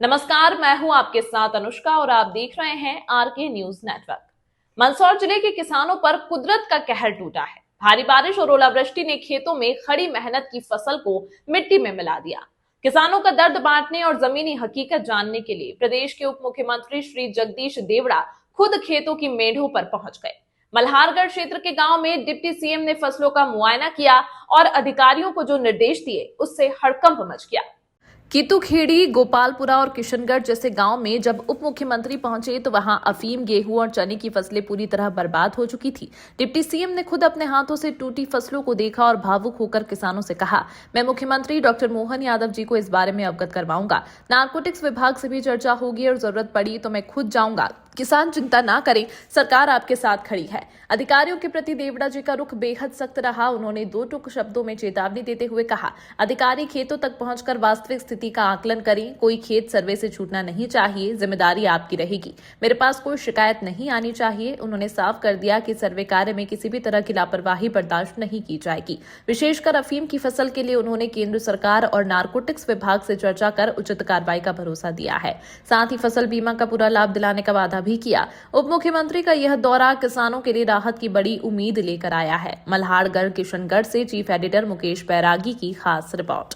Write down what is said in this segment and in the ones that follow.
नमस्कार, मैं हूं आपके साथ अनुष्का और आप देख रहे हैं आरके न्यूज नेटवर्क। मंदसौर जिले के किसानों पर कुदरत का कहर टूटा है। भारी बारिश और ओलावृष्टि ने खेतों में खड़ी मेहनत की फसल को मिट्टी में मिला दिया। किसानों का दर्द बांटने और जमीनी हकीकत जानने के लिए प्रदेश के उप मुख्यमंत्री श्री जगदीश देवड़ा खुद खेतों की मेढ़ों पर पहुंच गए। मल्हारगढ़ क्षेत्र के गांव में डिप्टी सीएम ने फसलों का मुआयना किया और अधिकारियों को जो निर्देश दिए उससे हड़कंप मच गया। कीतुखेड़ी, गोपालपुरा और किशनगढ़ जैसे गांव में जब उप मुख्यमंत्री पहुंचे तो वहां अफीम, गेहूं और चने की फसलें पूरी तरह बर्बाद हो चुकी थी। डिप्टी सीएम ने खुद अपने हाथों से टूटी फसलों को देखा और भावुक होकर किसानों से कहा, मैं मुख्यमंत्री डॉक्टर मोहन यादव जी को इस बारे में अवगत करवाऊंगा। नारकोटिक्स विभाग से भी चर्चा होगी और जरूरत पड़ी तो मैं खुद जाऊंगा। किसान चिंता ना करें, सरकार आपके साथ खड़ी है। अधिकारियों के प्रति देवड़ा जी का रुख बेहद सख्त रहा। उन्होंने दो टूक शब्दों में चेतावनी देते हुए कहा, अधिकारी खेतों तक पहुंचकर वास्तविक स्थिति का आकलन करें। कोई खेत सर्वे से छूटना नहीं चाहिए, जिम्मेदारी आपकी रहेगी। मेरे पास कोई शिकायत नहीं आनी चाहिए। उन्होंने साफ कर दिया कि सर्वे कार्य में किसी भी तरह की लापरवाही बर्दाश्त नहीं की जाएगी। विशेषकर अफीम की फसल के लिए उन्होंने केंद्र सरकार और नारकोटिक्स विभाग से चर्चा कर उचित कार्रवाई का भरोसा दिया है। साथ ही फसल बीमा का पूरा लाभ दिलाने का वादा भी किया। उप मुख्यमंत्री का यह दौरा किसानों के लिए राहत की बड़ी उम्मीद लेकर आया है। मल्हारगढ़ किशनगढ़ से चीफ एडिटर मुकेश बैरागी की खास रिपोर्ट।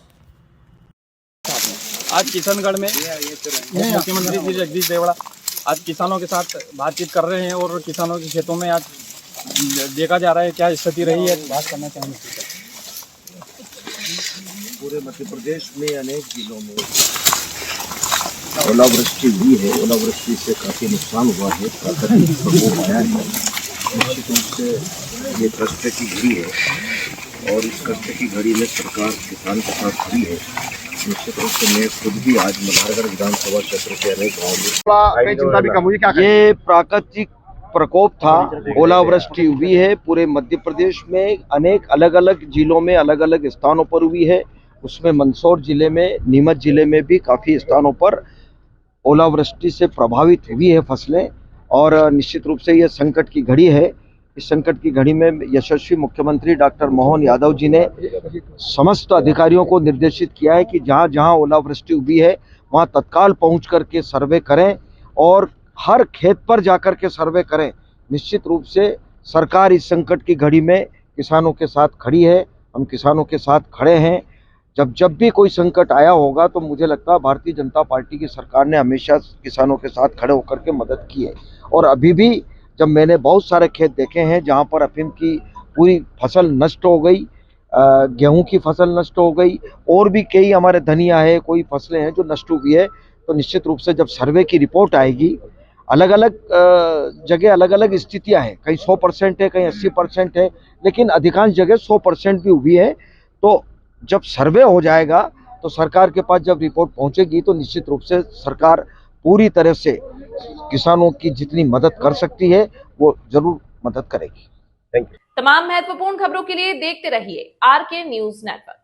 आज किशनगढ़ में मुख्यमंत्री श्री जगदीश देवड़ा आज किसानों के साथ बातचीत कर रहे हैं और किसानों के खेतों में आज देखा जा रहा है क्या स्थिति रही है। बात करना चाहेंगे। पूरे मध्य प्रदेश में अनेक जिलों में ओलावृष्टि हुई है। ओलावृष्टि से काफ़ी नुकसान हुआ है, प्राकृतिक प्रकोप आया है। निश्चित रूप से ये कष्ट की घड़ी है और इस कष्ट की घड़ी में सरकार किसान के साथ खड़ी है। निश्चित रूप से मैं खुद भी आज मल्हारगढ़ विधानसभा क्षेत्र के अनेक गाँव में ये प्राकृतिक प्रकोप था, ओलावृष्टि हुई है। पूरे मध्य प्रदेश में अनेक अलग अलग जिलों में अलग अलग स्थानों पर हुई है। उसमें मंदसौर जिले में, नीमच जिले में भी काफ़ी स्थानों पर ओलावृष्टि से प्रभावित हुई है फसलें। और निश्चित रूप से यह संकट की घड़ी है। इस संकट की घड़ी में यशस्वी मुख्यमंत्री डॉक्टर मोहन यादव जी ने समस्त अधिकारियों को निर्देशित किया है कि जहां जहां ओलावृष्टि हुई है वहां तत्काल पहुंच करके सर्वे करें और हर खेत पर जाकर के सर्वे करें। निश्चित रूप से सरकार इस संकट की घड़ी में किसानों के साथ खड़ी है। हम किसानों के साथ खड़े हैं। जब भी कोई संकट आया होगा तो मुझे लगता है भारतीय जनता पार्टी की सरकार ने हमेशा किसानों के साथ खड़े होकर के मदद की है। और अभी भी जब मैंने बहुत सारे खेत देखे हैं जहां पर अफीम की पूरी फसल नष्ट हो गई, गेहूं की फसल नष्ट हो गई और भी कई हमारे धनिया है, कोई फसलें हैं जो नष्ट हुई है, तो निश्चित रूप से जब सर्वे की रिपोर्ट आएगी, अलग अलग जगह अलग अलग स्थितियाँ हैं, कहीं 100% है, कहीं 80% है, लेकिन अधिकांश जगह 100% भी हुई है। तो जब सर्वे हो जाएगा तो सरकार के पास जब रिपोर्ट पहुंचेगी तो निश्चित रूप से सरकार पूरी तरह से किसानों की जितनी मदद कर सकती है वो जरूर मदद करेगी। Thank you. तमाम महत्वपूर्ण खबरों के लिए देखते रहिए आरके न्यूज नेटवर्क।